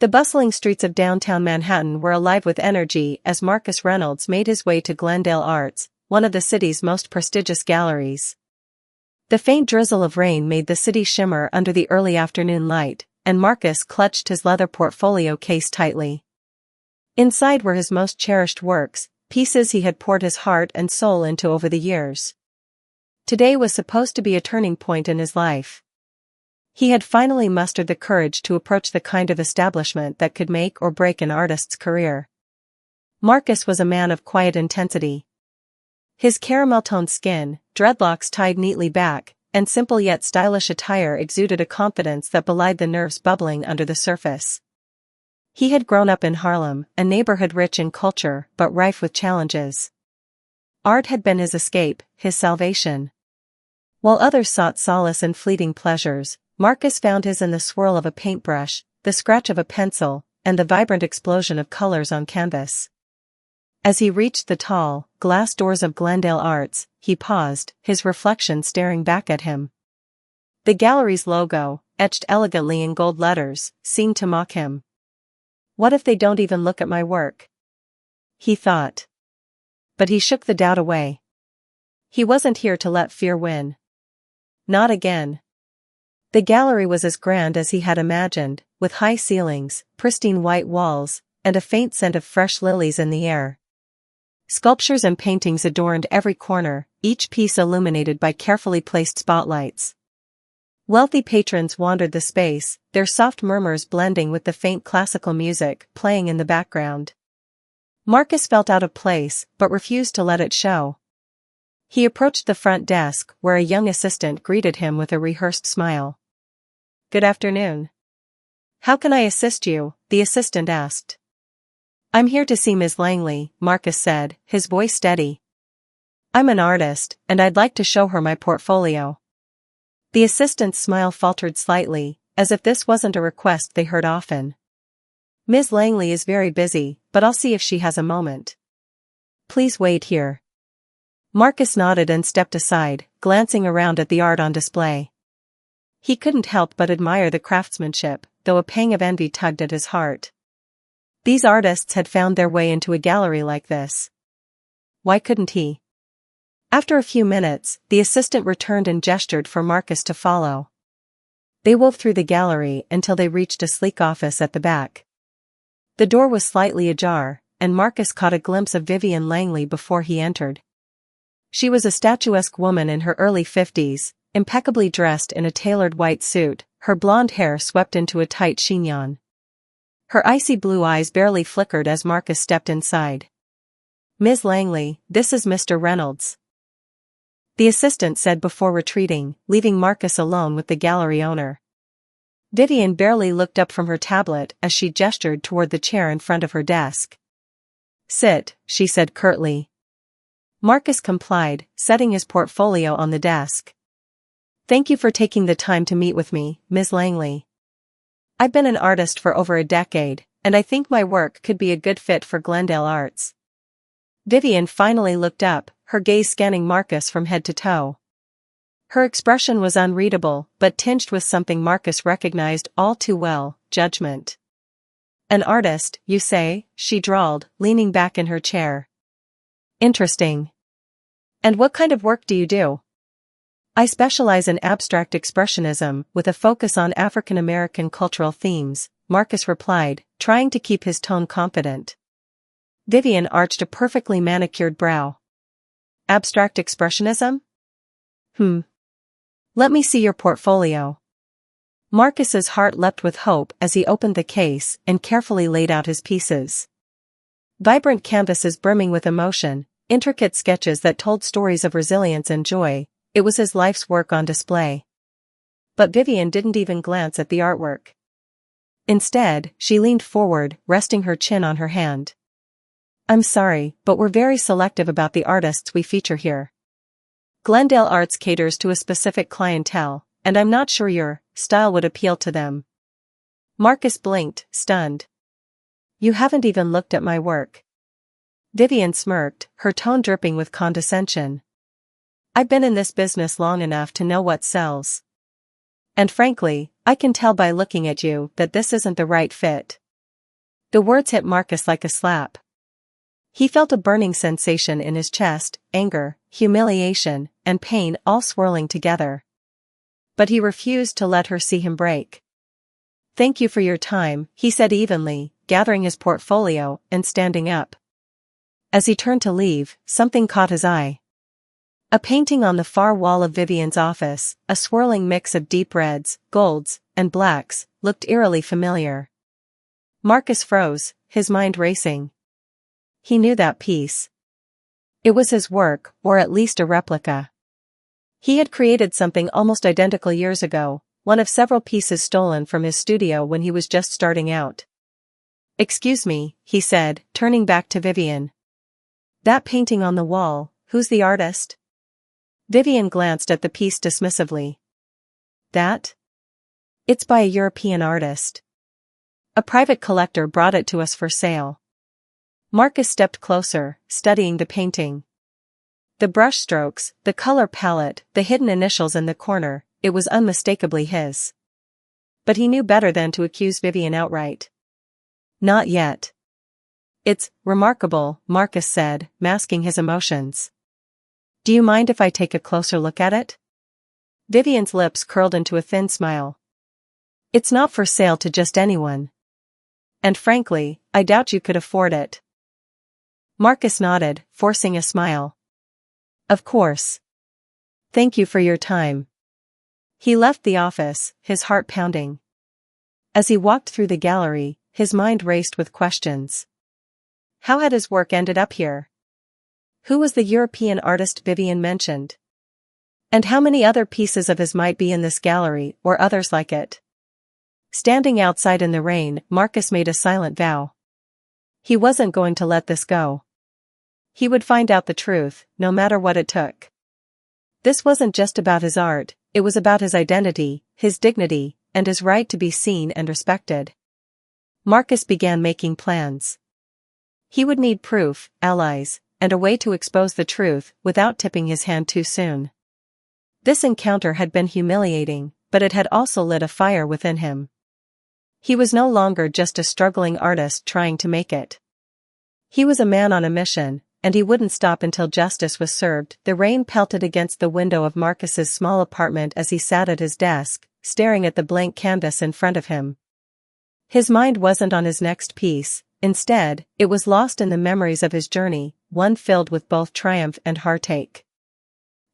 The bustling streets of downtown Manhattan were alive with energy as Marcus Reynolds made his way to Glendale Arts, one of the city's most prestigious galleries. The faint drizzle of rain made the city shimmer under the early afternoon light, and Marcus clutched his leather portfolio case tightly. Inside were his most cherished works, pieces he had poured his heart and soul into over the years. Today was supposed to be a turning point in his life. He had finally mustered the courage to approach the kind of establishment that could make or break an artist's career. Marcus was a man of quiet intensity. His caramel-toned skin, dreadlocks tied neatly back, and simple yet stylish attire exuded a confidence that belied the nerves bubbling under the surface. He had grown up in Harlem, a neighborhood rich in culture but rife with challenges. Art had been his escape, his salvation. While others sought solace in fleeting pleasures, Marcus found his in the swirl of a paintbrush, the scratch of a pencil, and the vibrant explosion of colors on canvas. As he reached the tall, glass doors of Glendale Arts, he paused, his reflection staring back at him. The gallery's logo, etched elegantly in gold letters, seemed to mock him. What if they don't even look at my work? He thought. But he shook the doubt away. He wasn't here to let fear win. Not again. The gallery was as grand as he had imagined, with high ceilings, pristine white walls, and a faint scent of fresh lilies in the air. Sculptures and paintings adorned every corner, each piece illuminated by carefully placed spotlights. Wealthy patrons wandered the space, their soft murmurs blending with the faint classical music playing in the background. Marcus felt out of place, but refused to let it show. He approached the front desk, where a young assistant greeted him with a rehearsed smile. "Good afternoon. How can I assist you?" the assistant asked. "I'm here to see Ms. Langley," Marcus said, his voice steady. "I'm an artist, and I'd like to show her my portfolio." The assistant's smile faltered slightly, as if this wasn't a request they heard often. "Ms. Langley is very busy, but I'll see if she has a moment. Please wait here." Marcus nodded and stepped aside, glancing around at the art on display. He couldn't help but admire the craftsmanship, though a pang of envy tugged at his heart. These artists had found their way into a gallery like this. Why couldn't he? After a few minutes, the assistant returned and gestured for Marcus to follow. They wove through the gallery until they reached a sleek office at the back. The door was slightly ajar, and Marcus caught a glimpse of Vivian Langley before he entered. She was a statuesque woman in her early 50s, impeccably dressed in a tailored white suit, her blonde hair swept into a tight chignon. Her icy blue eyes barely flickered as Marcus stepped inside. "Ms. Langley, this is Mr. Reynolds," the assistant said before retreating, leaving Marcus alone with the gallery owner. Vivian barely looked up from her tablet as she gestured toward the chair in front of her desk. "Sit," she said curtly. Marcus complied, setting his portfolio on the desk. "Thank you for taking the time to meet with me, Ms. Langley. I've been an artist for over a decade, and I think my work could be a good fit for Glendale Arts." Vivian finally looked up, her gaze scanning Marcus from head to toe. Her expression was unreadable, but tinged with something Marcus recognized all too well: judgment. "An artist, you say?" she drawled, leaning back in her chair. "Interesting. And what kind of work do you do?" "I specialize in abstract expressionism with a focus on African American cultural themes," Marcus replied, trying to keep his tone confident. Vivian arched a perfectly manicured brow. "Abstract expressionism? Let me see your portfolio." Marcus's heart leapt with hope as he opened the case and carefully laid out his pieces. Vibrant canvases brimming with emotion, intricate sketches that told stories of resilience and joy, it was his life's work on display. But Vivian didn't even glance at the artwork. Instead, she leaned forward, resting her chin on her hand. "I'm sorry, but we're very selective about the artists we feature here. Glendale Arts caters to a specific clientele, and I'm not sure your style would appeal to them." Marcus blinked, stunned. "You haven't even looked at my work." Vivian smirked, her tone dripping with condescension. "I've been in this business long enough to know what sells. And frankly, I can tell by looking at you that this isn't the right fit." The words hit Marcus like a slap. He felt a burning sensation in his chest, anger, humiliation, and pain all swirling together. But he refused to let her see him break. "Thank you for your time," he said evenly, gathering his portfolio and standing up. As he turned to leave, something caught his eye. A painting on the far wall of Vivian's office, a swirling mix of deep reds, golds, and blacks, looked eerily familiar. Marcus froze, his mind racing. He knew that piece. It was his work, or at least a replica. He had created something almost identical years ago, one of several pieces stolen from his studio when he was just starting out. "Excuse me," he said, turning back to Vivian. "That painting on the wall, who's the artist?" Vivian glanced at the piece dismissively. "That? It's by a European artist. A private collector brought it to us for sale." Marcus stepped closer, studying the painting. The brushstrokes, the color palette, the hidden initials in the corner, it was unmistakably his. But he knew better than to accuse Vivian outright. "Not yet." "It's remarkable," Marcus said, masking his emotions. "Do you mind if I take a closer look at it?" Vivian's lips curled into a thin smile. "It's not for sale to just anyone. And frankly, I doubt you could afford it." Marcus nodded, forcing a smile. "Of course. Thank you for your time." He left the office, his heart pounding. As he walked through the gallery, his mind raced with questions. How had his work ended up here? Who was the European artist Vivian mentioned? And how many other pieces of his might be in this gallery, or others like it? Standing outside in the rain, Marcus made a silent vow. He wasn't going to let this go. He would find out the truth, no matter what it took. This wasn't just about his art, it was about his identity, his dignity, and his right to be seen and respected. Marcus began making plans. He would need proof, allies, and a way to expose the truth without tipping his hand too soon. This encounter had been humiliating, but it had also lit a fire within him. He was no longer just a struggling artist trying to make it. He was a man on a mission, and he wouldn't stop until justice was served. The rain pelted against the window of Marcus's small apartment as he sat at his desk, staring at the blank canvas in front of him. His mind wasn't on his next piece, instead, it was lost in the memories of his journey, one filled with both triumph and heartache.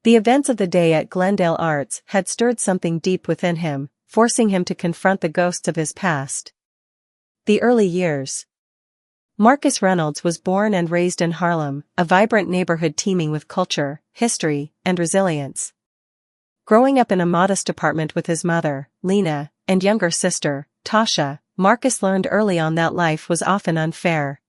The events of the day at Glendale Arts had stirred something deep within him, forcing him to confront the ghosts of his past. The early years. Marcus Reynolds was born and raised in Harlem, a vibrant neighborhood teeming with culture, history, and resilience. Growing up in a modest apartment with his mother, Lena, and younger sister, Tasha, Marcus learned early on that life was often unfair.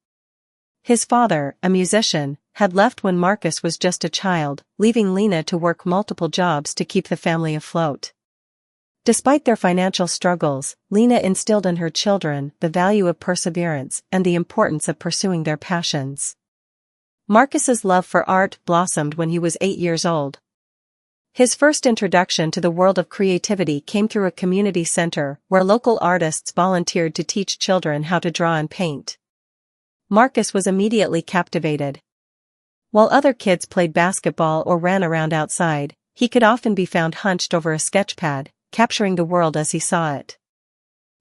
His father, a musician, had left when Marcus was just a child, leaving Lena to work multiple jobs to keep the family afloat. Despite their financial struggles, Lena instilled in her children the value of perseverance and the importance of pursuing their passions. Marcus's love for art blossomed when he was 8 years old. His first introduction to the world of creativity came through a community center where local artists volunteered to teach children how to draw and paint. Marcus was immediately captivated. While other kids played basketball or ran around outside, he could often be found hunched over a sketchpad, capturing the world as he saw it.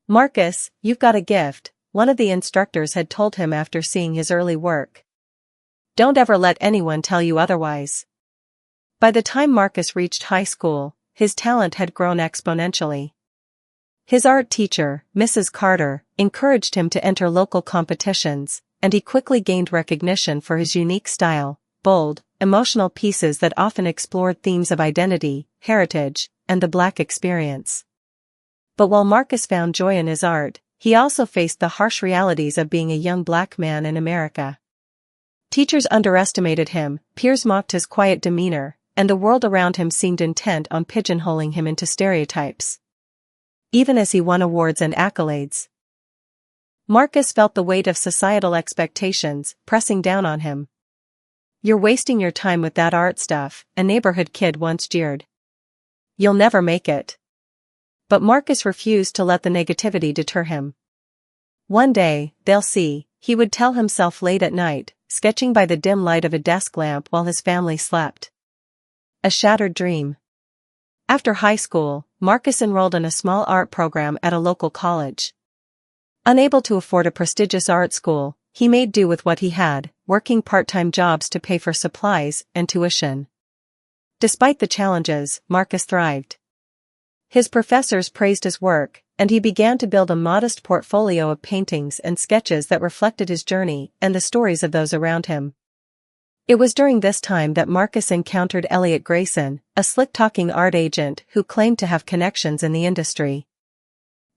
"Marcus, you've got a gift," one of the instructors had told him after seeing his early work. "Don't ever let anyone tell you otherwise." By the time Marcus reached high school, his talent had grown exponentially. His art teacher, Mrs. Carter, encouraged him to enter local competitions, and he quickly gained recognition for his unique style, bold, emotional pieces that often explored themes of identity, heritage, and the Black experience. But while Marcus found joy in his art, he also faced the harsh realities of being a young Black man in America. Teachers underestimated him, peers mocked his quiet demeanor, and the world around him seemed intent on pigeonholing him into stereotypes. Even as he won awards and accolades, Marcus felt the weight of societal expectations pressing down on him. "You're wasting your time with that art stuff," a neighborhood kid once jeered. "You'll never make it." But Marcus refused to let the negativity deter him. One day, they'll see, he would tell himself late at night, sketching by the dim light of a desk lamp while his family slept. A shattered dream. After high school, Marcus enrolled in a small art program at a local college. Unable to afford a prestigious art school, he made do with what he had, working part-time jobs to pay for supplies and tuition. Despite the challenges, Marcus thrived. His professors praised his work, and he began to build a modest portfolio of paintings and sketches that reflected his journey and the stories of those around him. It was during this time that Marcus encountered Elliot Grayson, a slick-talking art agent who claimed to have connections in the industry.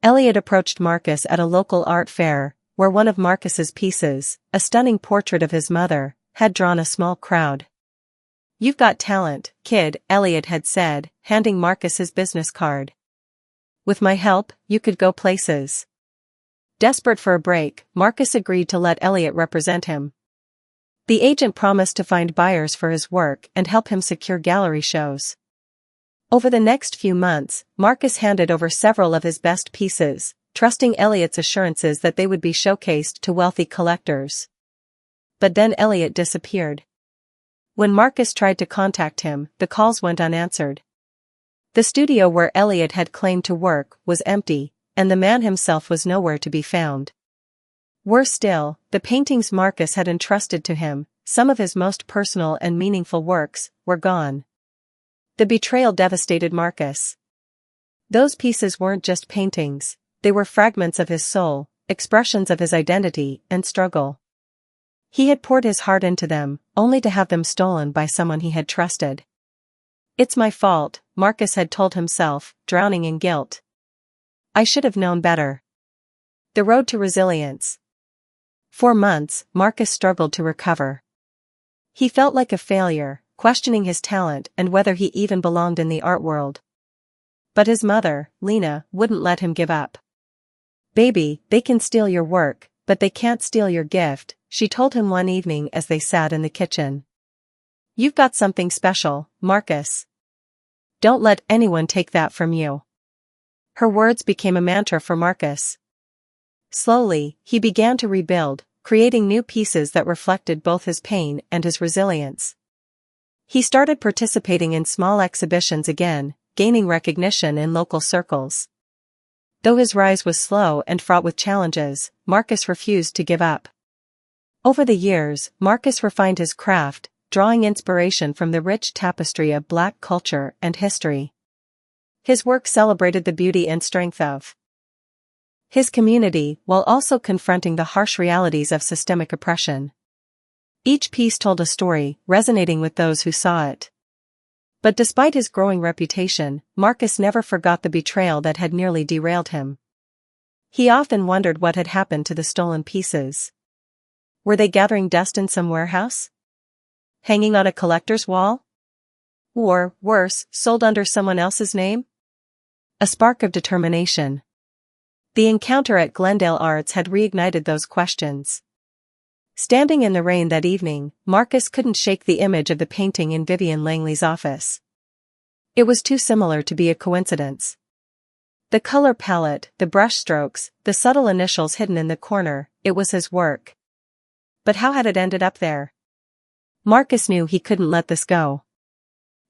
Elliot approached Marcus at a local art fair, where one of Marcus's pieces, a stunning portrait of his mother, had drawn a small crowd. "You've got talent, kid," Elliot had said, handing Marcus his business card. "With my help, you could go places." Desperate for a break, Marcus agreed to let Elliot represent him. The agent promised to find buyers for his work and help him secure gallery shows. Over the next few months, Marcus handed over several of his best pieces, trusting Elliot's assurances that they would be showcased to wealthy collectors. But then Elliot disappeared. When Marcus tried to contact him, the calls went unanswered. The studio where Elliot had claimed to work was empty, and the man himself was nowhere to be found. Worse still, the paintings Marcus had entrusted to him, some of his most personal and meaningful works, were gone. The betrayal devastated Marcus. Those pieces weren't just paintings, they were fragments of his soul, expressions of his identity and struggle. He had poured his heart into them, only to have them stolen by someone he had trusted. "It's my fault," Marcus had told himself, drowning in guilt. "I should have known better." The road to resilience. For months, Marcus struggled to recover. He felt like a failure, questioning his talent and whether he even belonged in the art world. But his mother, Lena, wouldn't let him give up. "Baby, they can steal your work, but they can't steal your gift," she told him one evening as they sat in the kitchen. "You've got something special, Marcus. Don't let anyone take that from you." Her words became a mantra for Marcus. Slowly, he began to rebuild, creating new pieces that reflected both his pain and his resilience. He started participating in small exhibitions again, gaining recognition in local circles. Though his rise was slow and fraught with challenges, Marcus refused to give up. Over the years, Marcus refined his craft, drawing inspiration from the rich tapestry of Black culture and history. His work celebrated the beauty and strength of his community while also confronting the harsh realities of systemic oppression. Each piece told a story, resonating with those who saw it. But despite his growing reputation, Marcus never forgot the betrayal that had nearly derailed him. He often wondered what had happened to the stolen pieces. Were they gathering dust in some warehouse? Hanging on a collector's wall? Or, worse, sold under someone else's name? A spark of determination. The encounter at Glendale Arts had reignited those questions. Standing in the rain that evening, Marcus couldn't shake the image of the painting in Vivian Langley's office. It was too similar to be a coincidence. The color palette, the brush strokes, the subtle initials hidden in the corner, it was his work. But how had it ended up there? Marcus knew he couldn't let this go.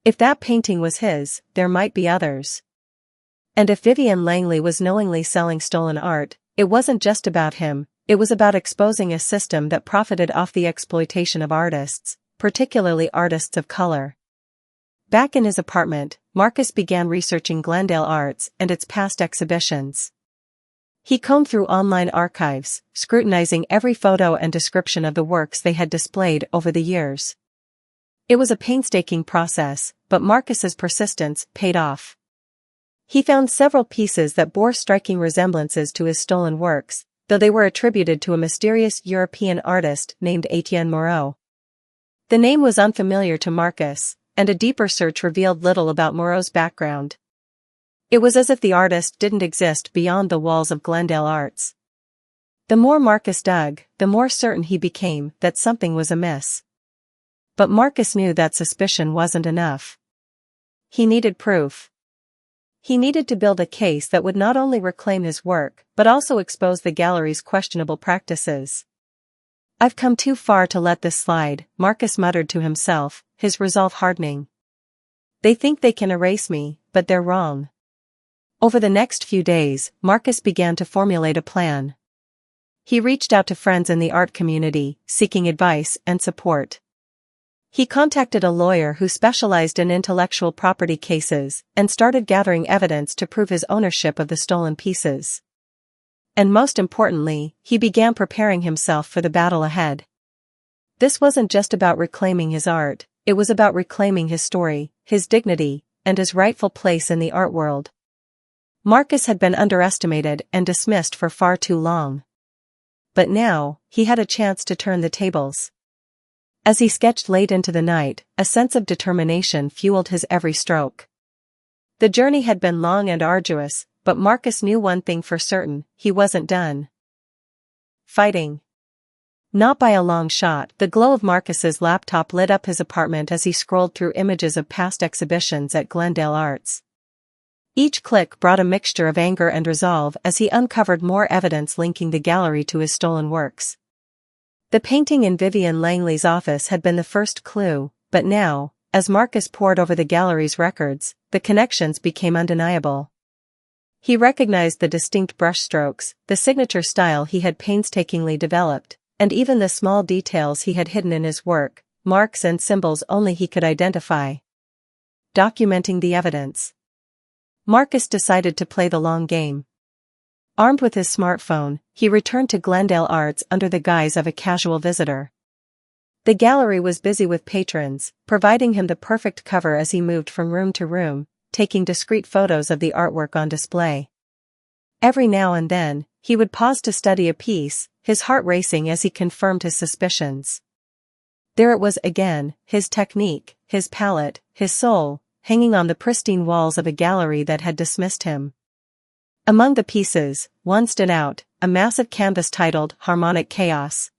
If that painting was his, there might be others. And if Vivian Langley was knowingly selling stolen art, it wasn't just about him, it was about exposing a system that profited off the exploitation of artists, particularly artists of color. Back in his apartment, Marcus began researching Glendale Arts and its past exhibitions. He combed through online archives, scrutinizing every photo and description of the works they had displayed over the years. It was a painstaking process, but Marcus's persistence paid off. He found several pieces that bore striking resemblances to his stolen works, though they were attributed to a mysterious European artist named Etienne Moreau. The name was unfamiliar to Marcus, and a deeper search revealed little about Moreau's background. It was as if the artist didn't exist beyond the walls of Glendale Arts. The more Marcus dug, the more certain he became that something was amiss. But Marcus knew that suspicion wasn't enough. He needed proof. He needed to build a case that would not only reclaim his work but also expose the gallery's questionable practices. "I've come too far to let this slide," Marcus muttered to himself, his resolve hardening. "They think they can erase me, but they're wrong." Over the next few days, Marcus began to formulate a plan. He reached out to friends in the art community, seeking advice and support. He contacted a lawyer who specialized in intellectual property cases and started gathering evidence to prove his ownership of the stolen pieces. And most importantly, he began preparing himself for the battle ahead. This wasn't just about reclaiming his art, it was about reclaiming his story, his dignity, and his rightful place in the art world. Marcus had been underestimated and dismissed for far too long. But now, he had a chance to turn the tables. As he sketched late into the night, a sense of determination fueled his every stroke. The journey had been long and arduous, but Marcus knew one thing for certain: he wasn't done fighting. Not by a long shot. The glow of Marcus's laptop lit up his apartment as he scrolled through images of past exhibitions at Glendale Arts. Each click brought a mixture of anger and resolve as he uncovered more evidence linking the gallery to his stolen works. The painting in Vivian Langley's office had been the first clue, but now, as Marcus pored over the gallery's records, the connections became undeniable. He recognized the distinct brushstrokes, the signature style he had painstakingly developed, and even the small details he had hidden in his work, marks and symbols only he could identify. Documenting the evidence. Marcus decided to play the long game. Armed with his smartphone, he returned to Glendale Arts under the guise of a casual visitor. The gallery was busy with patrons, providing him the perfect cover as he moved from room to room, taking discreet photos of the artwork on display. Every now and then, he would pause to study a piece, his heart racing as he confirmed his suspicions. There it was again, his technique, his palette, his soul, hanging on the pristine walls of a gallery that had dismissed him. Among the pieces, one stood out, a massive canvas titled Harmonic Chaos.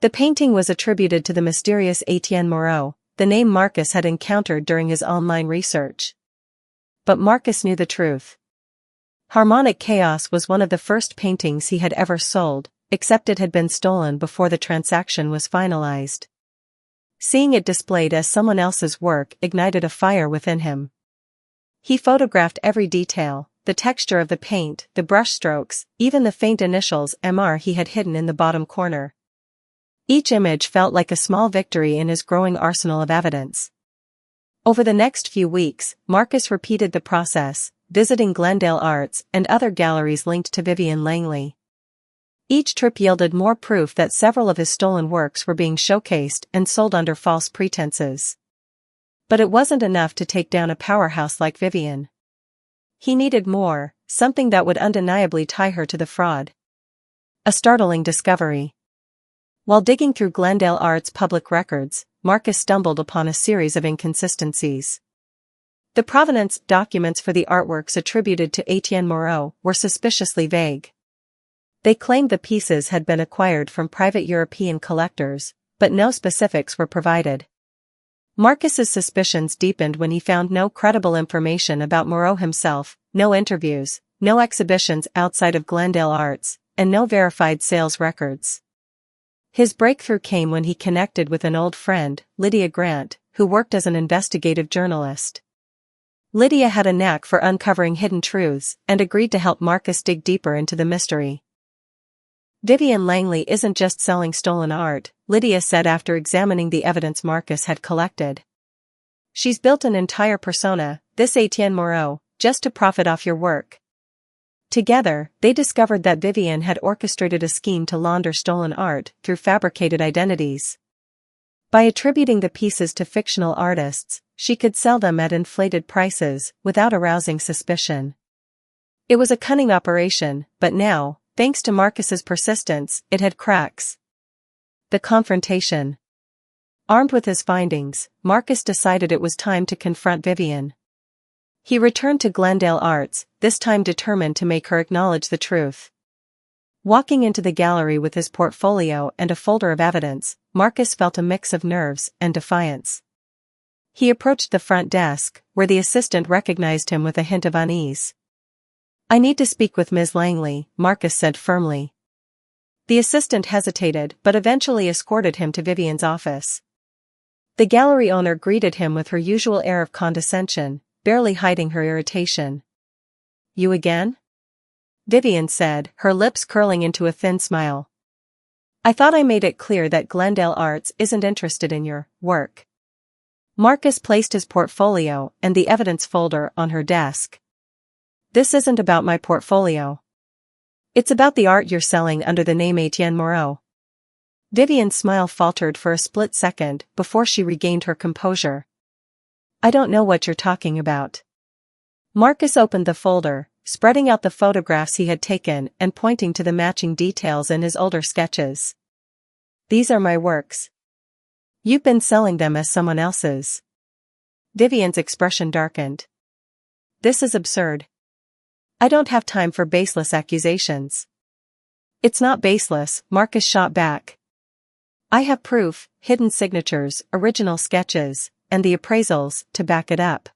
The painting was attributed to the mysterious Etienne Moreau, the name Marcus had encountered during his online research. But Marcus knew the truth. Harmonic Chaos was one of the first paintings he had ever sold, except it had been stolen before the transaction was finalized. Seeing it displayed as someone else's work ignited a fire within him. He photographed every detail, the texture of the paint, the brushstrokes, even the faint initials MR he had hidden in the bottom corner. Each image felt like a small victory in his growing arsenal of evidence. Over the next few weeks, Marcus repeated the process, visiting Glendale Arts and other galleries linked to Vivian Langley. Each trip yielded more proof that several of his stolen works were being showcased and sold under false pretenses. But it wasn't enough to take down a powerhouse like Vivian. He needed more, something that would undeniably tie her to the fraud. A startling discovery. While digging through Glendale Arts' public records, Marcus stumbled upon a series of inconsistencies. The provenance documents for the artworks attributed to Etienne Moreau were suspiciously vague. They claimed the pieces had been acquired from private European collectors, but no specifics were provided. Marcus's suspicions deepened when he found no credible information about Moreau himself, no interviews, no exhibitions outside of Glendale Arts, and no verified sales records. His breakthrough came when he connected with an old friend, Lydia Grant, who worked as an investigative journalist. Lydia had a knack for uncovering hidden truths and agreed to help Marcus dig deeper into the mystery. Vivian Langley isn't just selling stolen art, Lydia said after examining the evidence Marcus had collected. She's built an entire persona, this Etienne Moreau, just to profit off your work. Together, they discovered that Vivian had orchestrated a scheme to launder stolen art through fabricated identities. By attributing the pieces to fictional artists, she could sell them at inflated prices without arousing suspicion. It was a cunning operation, but now, thanks to Marcus's persistence, it had cracks. The confrontation. Armed with his findings, Marcus decided it was time to confront Vivian. He returned to Glendale Arts, this time determined to make her acknowledge the truth. Walking into the gallery with his portfolio and a folder of evidence, Marcus felt a mix of nerves and defiance. He approached the front desk, where the assistant recognized him with a hint of unease. "I need to speak with Ms. Langley," Marcus said firmly. The assistant hesitated but eventually escorted him to Vivian's office. The gallery owner greeted him with her usual air of condescension, barely hiding her irritation. "You again?" Vivian said, her lips curling into a thin smile. "I thought I made it clear that Glendale Arts isn't interested in your work." Marcus placed his portfolio and the evidence folder on her desk. "This isn't about my portfolio. It's about the art you're selling under the name Etienne Moreau." Vivian's smile faltered for a split second before she regained her composure. "I don't know what you're talking about." Marcus opened the folder, spreading out the photographs he had taken and pointing to the matching details in his older sketches. "These are my works. You've been selling them as someone else's." Vivian's expression darkened. "This is absurd. I don't have time for baseless accusations." "It's not baseless," Marcus shot back. "I have proof, hidden signatures, original sketches, and the appraisals to back it up.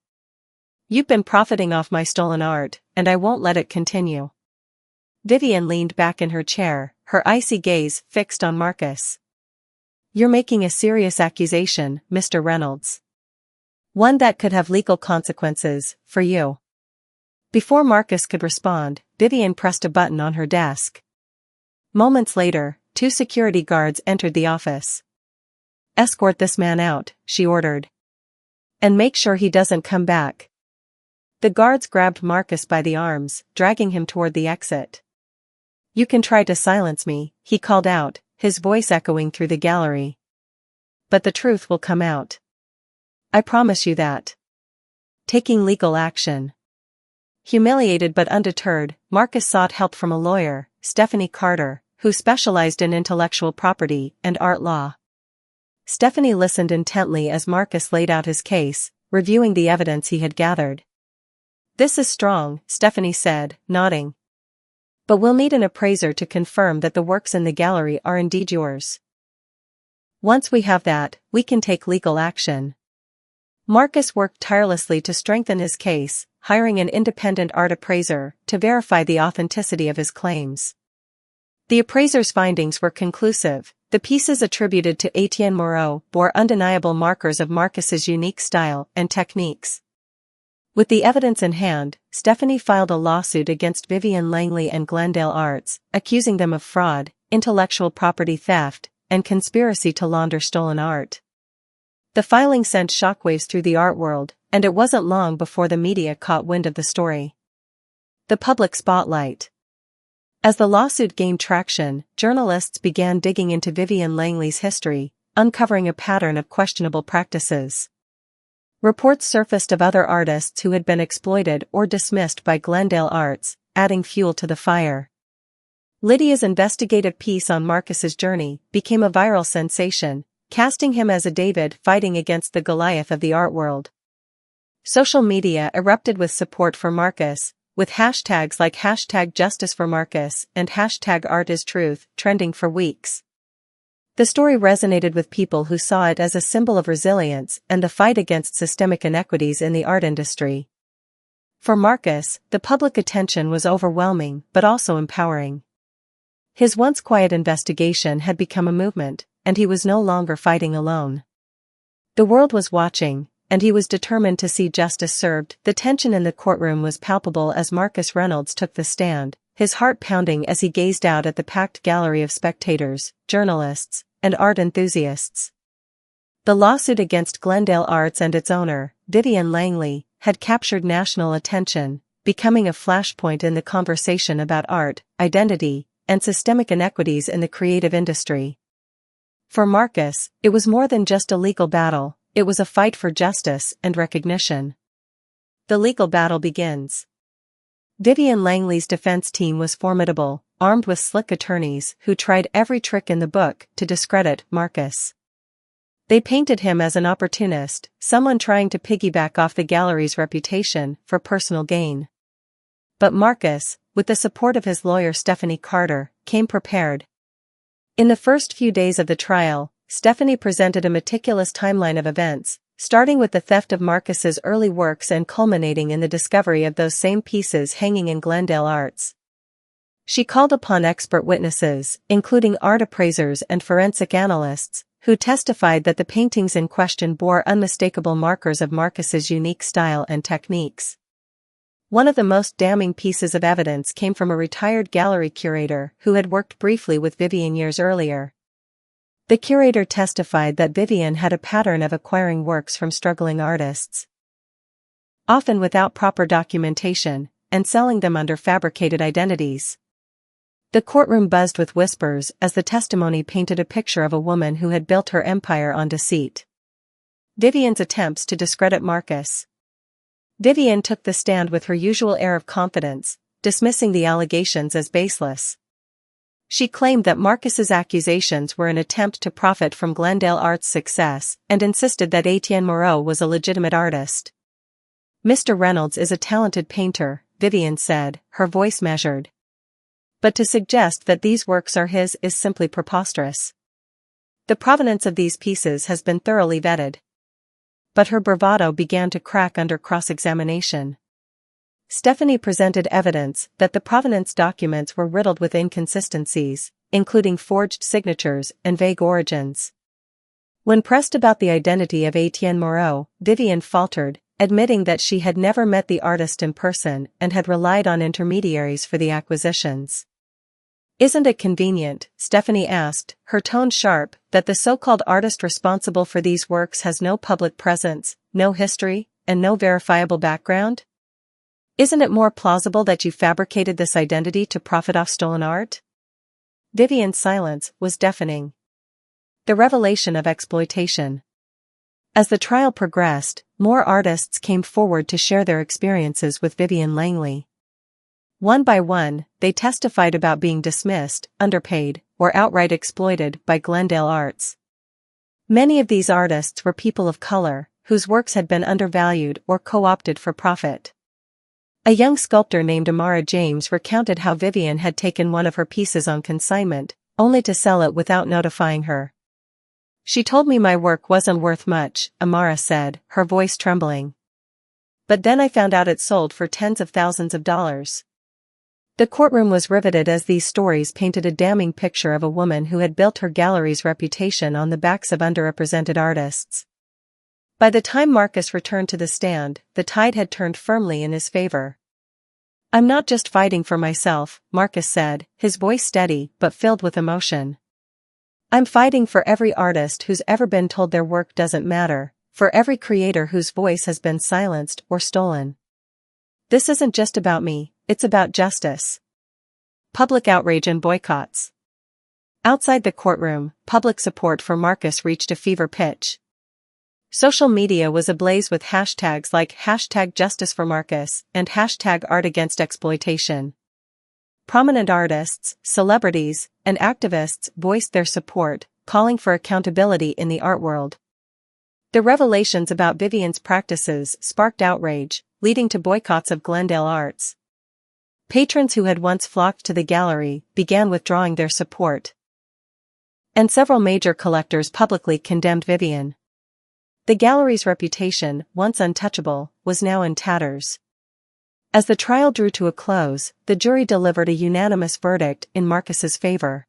You've been profiting off my stolen art, and I won't let it continue." Vivian leaned back in her chair, her icy gaze fixed on Marcus. "You're making a serious accusation, Mr. Reynolds. One that could have legal consequences, for you." Before Marcus could respond, Vivian pressed a button on her desk. Moments later, 2 security guards entered the office. "Escort this man out," she ordered. "And make sure he doesn't come back." The guards grabbed Marcus by the arms, dragging him toward the exit. "You can try to silence me," he called out, his voice echoing through the gallery. "But the truth will come out. I promise you that." Taking legal action. Humiliated but undeterred, Marcus sought help from a lawyer, Stephanie Carter, who specialized in intellectual property and art law. Stephanie listened intently as Marcus laid out his case, reviewing the evidence he had gathered. "This is strong," Stephanie said, nodding. "But we'll need an appraiser to confirm that the works in the gallery are indeed yours. Once we have that, we can take legal action." Marcus worked tirelessly to strengthen his case, hiring an independent art appraiser to verify the authenticity of his claims. The appraiser's findings were conclusive. The pieces attributed to Etienne Moreau bore undeniable markers of Marcus's unique style and techniques. With the evidence in hand, Stephanie filed a lawsuit against Vivian Langley and Glendale Arts, accusing them of fraud, intellectual property theft, and conspiracy to launder stolen art. The filing sent shockwaves through the art world, and it wasn't long before the media caught wind of the story. The public spotlight. As the lawsuit gained traction, journalists began digging into Vivian Langley's history, uncovering a pattern of questionable practices. Reports surfaced of other artists who had been exploited or dismissed by Glendale Arts, adding fuel to the fire. Lydia's investigative piece on Marcus's journey became a viral sensation, casting him as a David fighting against the Goliath of the art world. Social media erupted with support for Marcus, with hashtags like #JusticeForMarcus and #ArtIsTruth trending for weeks. The story resonated with people who saw it as a symbol of resilience and the fight against systemic inequities in the art industry. For Marcus, the public attention was overwhelming but also empowering. His once quiet investigation had become a movement, and he was no longer fighting alone. The world was watching, and he was determined to see justice served. The tension in the courtroom was palpable as Marcus Reynolds took the stand, his heart pounding as he gazed out at the packed gallery of spectators, journalists, and art enthusiasts. The lawsuit against Glendale Arts and its owner, Vivian Langley, had captured national attention, becoming a flashpoint in the conversation about art, identity, and systemic inequities in the creative industry. For Marcus, it was more than just a legal battle, it was a fight for justice and recognition. The legal battle begins. Vivian Langley's defense team was formidable, armed with slick attorneys who tried every trick in the book to discredit Marcus. They painted him as an opportunist, someone trying to piggyback off the gallery's reputation for personal gain. But Marcus, with the support of his lawyer Stephanie Carter, came prepared. In the first few days of the trial, Stephanie presented a meticulous timeline of events, starting with the theft of Marcus's early works and culminating in the discovery of those same pieces hanging in Glendale Arts. She called upon expert witnesses, including art appraisers and forensic analysts, who testified that the paintings in question bore unmistakable markers of Marcus's unique style and techniques. One of the most damning pieces of evidence came from a retired gallery curator who had worked briefly with Vivian years earlier. The curator testified that Vivian had a pattern of acquiring works from struggling artists, often without proper documentation, and selling them under fabricated identities. The courtroom buzzed with whispers as the testimony painted a picture of a woman who had built her empire on deceit. Vivian's attempts to discredit Marcus. Vivian took the stand with her usual air of confidence, dismissing the allegations as baseless. She claimed that Marcus's accusations were an attempt to profit from Glendale Art's success and insisted that Etienne Moreau was a legitimate artist. "Mr. Reynolds is a talented painter," Vivian said, her voice measured. "But to suggest that these works are his is simply preposterous. The provenance of these pieces has been thoroughly vetted." But her bravado began to crack under cross-examination. Stephanie presented evidence that the provenance documents were riddled with inconsistencies, including forged signatures and vague origins. When pressed about the identity of Etienne Moreau, Vivian faltered, admitting that she had never met the artist in person and had relied on intermediaries for the acquisitions. "Isn't it convenient," Stephanie asked, her tone sharp, "that the so-called artist responsible for these works has no public presence, no history, and no verifiable background? Isn't it more plausible that you fabricated this identity to profit off stolen art?" Vivian's silence was deafening. The revelation of exploitation. As the trial progressed, more artists came forward to share their experiences with Vivian Langley. One by one, they testified about being dismissed, underpaid, or outright exploited by Glendale Arts. Many of these artists were people of color, whose works had been undervalued or co-opted for profit. A young sculptor named Amara James recounted how Vivian had taken one of her pieces on consignment, only to sell it without notifying her. "She told me my work wasn't worth much," Amara said, her voice trembling. "But then I found out it sold for tens of thousands of dollars." The courtroom was riveted as these stories painted a damning picture of a woman who had built her gallery's reputation on the backs of underrepresented artists. By the time Marcus returned to the stand, the tide had turned firmly in his favor. "I'm not just fighting for myself," Marcus said, his voice steady but filled with emotion. "I'm fighting for every artist who's ever been told their work doesn't matter, for every creator whose voice has been silenced or stolen. This isn't just about me, it's about justice." Public outrage and boycotts. Outside the courtroom, public support for Marcus reached a fever pitch. Social media was ablaze with hashtags like #JusticeForMarcus and #ArtAgainstExploitation. Prominent artists, celebrities, and activists voiced their support, calling for accountability in the art world. The revelations about Vivian's practices sparked outrage, leading to boycotts of Glendale Arts. Patrons who had once flocked to the gallery began withdrawing their support. And several major collectors publicly condemned Vivian. The gallery's reputation, once untouchable, was now in tatters. As the trial drew to a close, the jury delivered a unanimous verdict in Marcus's favor.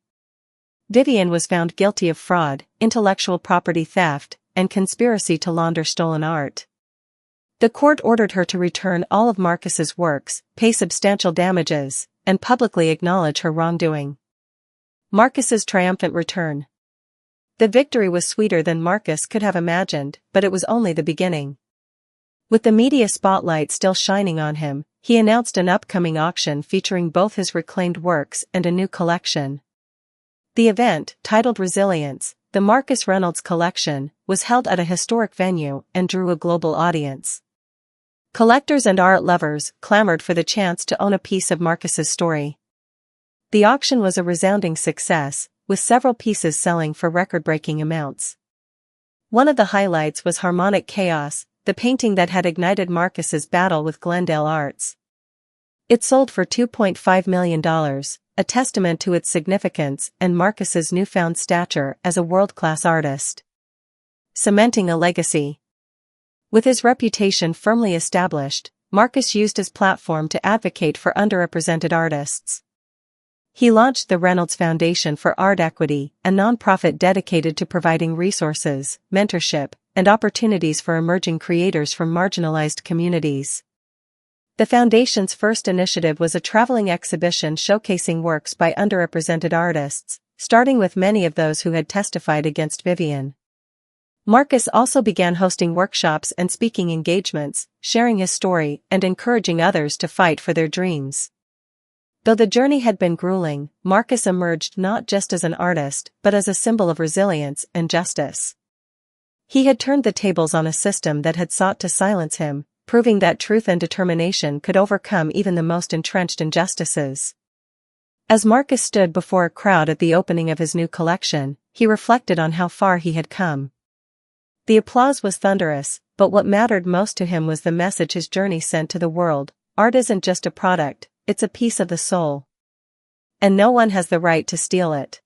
Vivian was found guilty of fraud, intellectual property theft, and conspiracy to launder stolen art. The court ordered her to return all of Marcus's works, pay substantial damages, and publicly acknowledge her wrongdoing. Marcus's triumphant return. The victory was sweeter than Marcus could have imagined, but it was only the beginning. With the media spotlight still shining on him, he announced an upcoming auction featuring both his reclaimed works and a new collection. The event, titled Resilience, the Marcus Reynolds Collection, was held at a historic venue and drew a global audience. Collectors and art lovers clamored for the chance to own a piece of Marcus's story. The auction was a resounding success, with several pieces selling for record-breaking amounts. One of the highlights was Harmonic Chaos, the painting that had ignited Marcus's battle with Glendale Arts. It sold for $2.5 million, a testament to its significance and Marcus's newfound stature as a world-class artist. Cementing a legacy. With his reputation firmly established, Marcus used his platform to advocate for underrepresented artists. He launched the Reynolds Foundation for Art Equity, a nonprofit dedicated to providing resources, mentorship, and opportunities for emerging creators from marginalized communities. The foundation's first initiative was a traveling exhibition showcasing works by underrepresented artists, starting with many of those who had testified against Vivian. Marcus also began hosting workshops and speaking engagements, sharing his story and encouraging others to fight for their dreams. Though the journey had been grueling, Marcus emerged not just as an artist but as a symbol of resilience and justice. He had turned the tables on a system that had sought to silence him, proving that truth and determination could overcome even the most entrenched injustices. As Marcus stood before a crowd at the opening of his new collection, he reflected on how far he had come. The applause was thunderous, but what mattered most to him was the message his journey sent to the world: art isn't just a product, it's a piece of the soul. And no one has the right to steal it.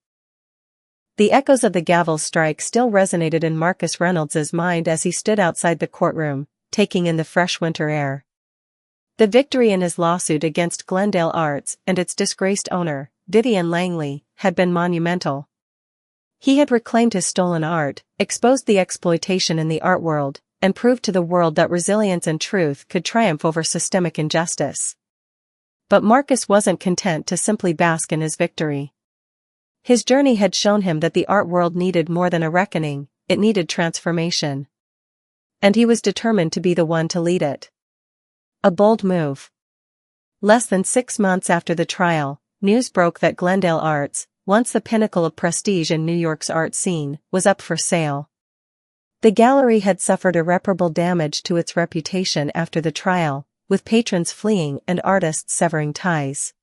The echoes of the gavel strike still resonated in Marcus Reynolds's mind as he stood outside the courtroom, taking in the fresh winter air. The victory in his lawsuit against Glendale Arts and its disgraced owner, Vivian Langley, had been monumental. He had reclaimed his stolen art, exposed the exploitation in the art world, and proved to the world that resilience and truth could triumph over systemic injustice. But Marcus wasn't content to simply bask in his victory. His journey had shown him that the art world needed more than a reckoning, it needed transformation. And he was determined to be the one to lead it. A bold move. Less than 6 months after the trial, news broke that Glendale Arts, once the pinnacle of prestige in New York's art scene, was up for sale. The gallery had suffered irreparable damage to its reputation after the trial, with patrons fleeing and artists severing ties.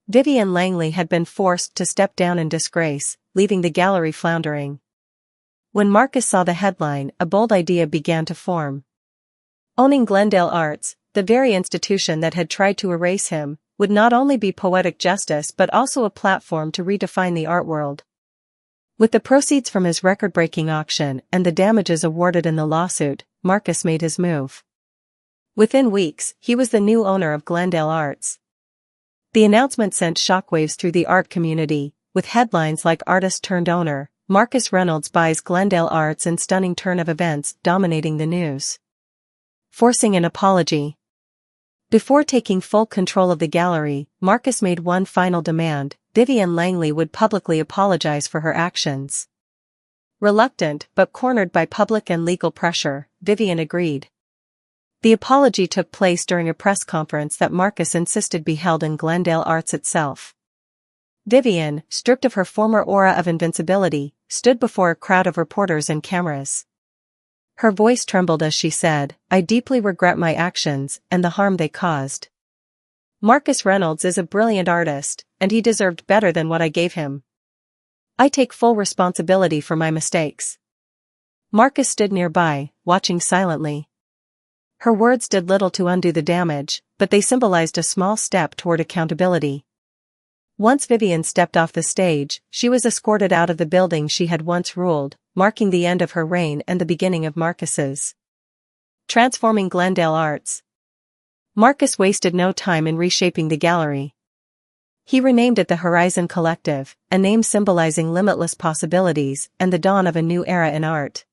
Vivian Langley had been forced to step down in disgrace, leaving the gallery floundering. When Marcus saw the headline, a bold idea began to form. Owning Glendale Arts, the very institution that had tried to erase him, would not only be poetic justice but also a platform to redefine the art world. With the proceeds from his record-breaking auction and the damages awarded in the lawsuit, Marcus made his move. Within weeks, he was the new owner of Glendale Arts. The announcement sent shockwaves through the art community, with headlines like "Artist turned owner, Marcus Reynolds buys Glendale Arts" and stunning turn of events dominating the news. Forcing an apology. Before taking full control of the gallery, Marcus made one final demand: Vivian Langley would publicly apologize for her actions. Reluctant but cornered by public and legal pressure, Vivian agreed. The apology took place during a press conference that Marcus insisted be held in Glendale Arts itself. Vivian, stripped of her former aura of invincibility, stood before a crowd of reporters and cameras. Her voice trembled as she said, "I deeply regret my actions and the harm they caused. Marcus Reynolds is a brilliant artist, and he deserved better than what I gave him. I take full responsibility for my mistakes." Marcus stood nearby, watching silently. Her words did little to undo the damage, but they symbolized a small step toward accountability. Once Vivian stepped off the stage, she was escorted out of the building she had once ruled, marking the end of her reign and the beginning of Marcus's. Transforming Glendale Arts. Marcus wasted no time in reshaping the gallery. He renamed it the Horizon Collective, a name symbolizing limitless possibilities and the dawn of a new era in art.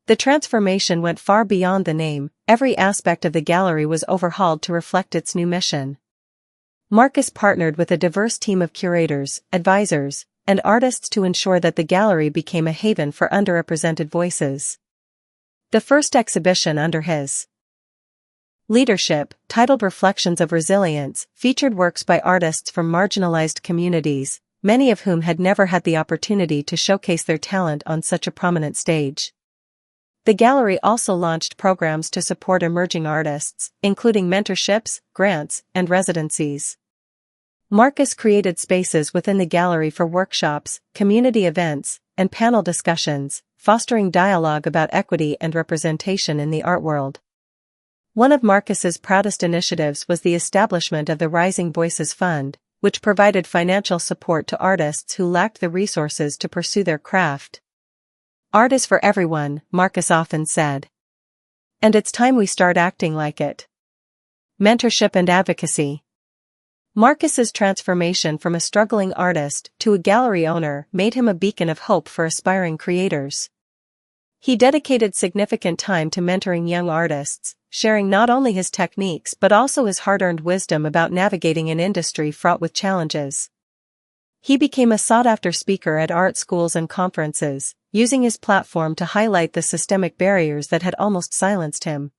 The transformation went far beyond the name. Every aspect of the gallery was overhauled to reflect its new mission. Marcus partnered with a diverse team of curators, advisors, and artists to ensure that the gallery became a haven for underrepresented voices. The first exhibition under his leadership, titled Reflections of Resilience, featured works by artists from marginalized communities, many of whom had never had the opportunity to showcase their talent on such a prominent stage. The gallery also launched programs to support emerging artists, including mentorships, grants, and residencies. Marcus created spaces within the gallery for workshops, community events, and panel discussions, fostering dialogue about equity and representation in the art world. One of Marcus's proudest initiatives was the establishment of the Rising Voices Fund, which provided financial support to artists who lacked the resources to pursue their craft. "Art is for everyone," Marcus often said. And it's time we start acting like it. Mentorship and advocacy. Marcus's transformation from a struggling artist to a gallery owner made him a beacon of hope for aspiring creators. He dedicated significant time to mentoring young artists, sharing not only his techniques but also his hard-earned wisdom about navigating an industry fraught with challenges. He became a sought-after speaker at art schools and conferences, using his platform to highlight the systemic barriers that had almost silenced him.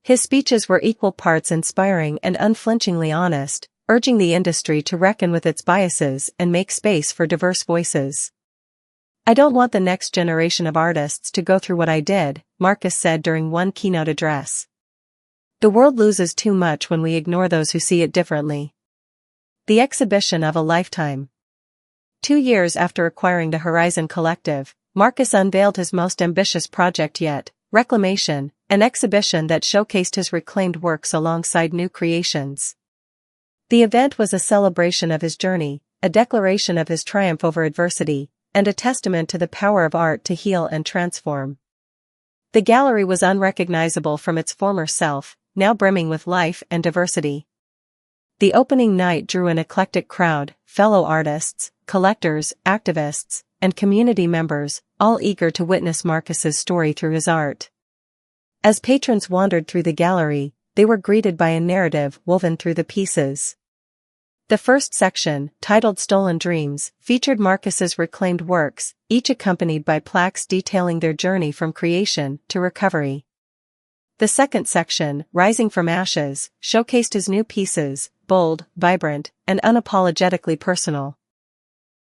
His speeches were equal parts inspiring and unflinchingly honest, urging the industry to reckon with its biases and make space for diverse voices. "I don't want the next generation of artists to go through what I did," Marcus said during one keynote address. "The world loses too much when we ignore those who see it differently." The exhibition of a lifetime. 2 years after acquiring the Horizon Collective, Marcus unveiled his most ambitious project yet, Reclamation, an exhibition that showcased his reclaimed works alongside new creations. The event was a celebration of his journey, a declaration of his triumph over adversity, and a testament to the power of art to heal and transform. The gallery was unrecognizable from its former self, now brimming with life and diversity. The opening night drew an eclectic crowd, fellow artists, collectors, activists, and community members, all eager to witness Marcus's story through his art. As patrons wandered through the gallery, they were greeted by a narrative woven through the pieces. The first section, titled Stolen Dreams, featured Marcus's reclaimed works, each accompanied by plaques detailing their journey from creation to recovery. The second section, Rising from Ashes, showcased his new pieces, bold, vibrant, and unapologetically personal.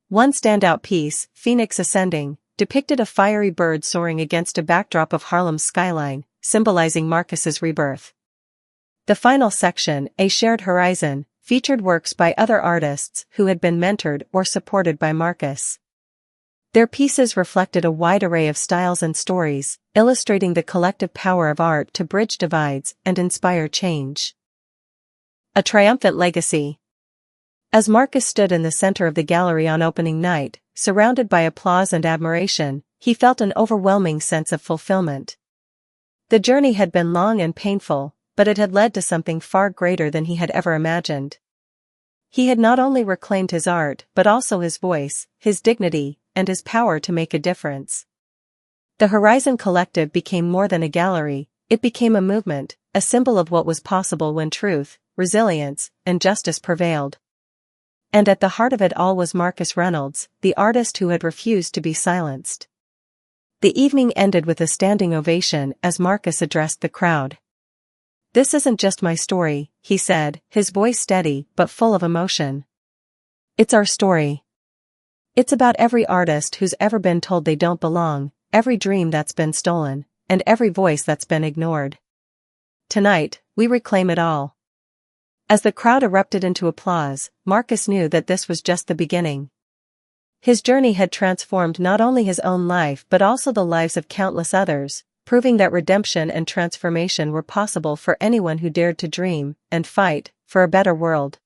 One standout piece, Phoenix Ascending, depicted a fiery bird soaring against a backdrop of Harlem's skyline, symbolizing Marcus's rebirth. The final section, A Shared Horizon, featured works by other artists who had been mentored or supported by Marcus. Their pieces reflected a wide array of styles and stories, illustrating the collective power of art to bridge divides and inspire change. A triumphant legacy. As Marcus stood in the center of the gallery on opening night, surrounded by applause and admiration, he felt an overwhelming sense of fulfillment. The journey had been long and painful, but it had led to something far greater than he had ever imagined. He had not only reclaimed his art but also his voice, his dignity, and his power to make a difference. The Horizon Collective became more than a gallery, it became a movement, a symbol of what was possible when truth, resilience, and justice prevailed. And at the heart of it all was Marcus Reynolds, the artist who had refused to be silenced. The evening ended with a standing ovation as Marcus addressed the crowd. "This isn't just my story," he said, his voice steady but full of emotion. "It's our story. It's about every artist who's ever been told they don't belong, every dream that's been stolen, and every voice that's been ignored. Tonight, we reclaim it all." As the crowd erupted into applause, Marcus knew that this was just the beginning. His journey had transformed not only his own life but also the lives of countless others, proving that redemption and transformation were possible for anyone who dared to dream and fight for a better world.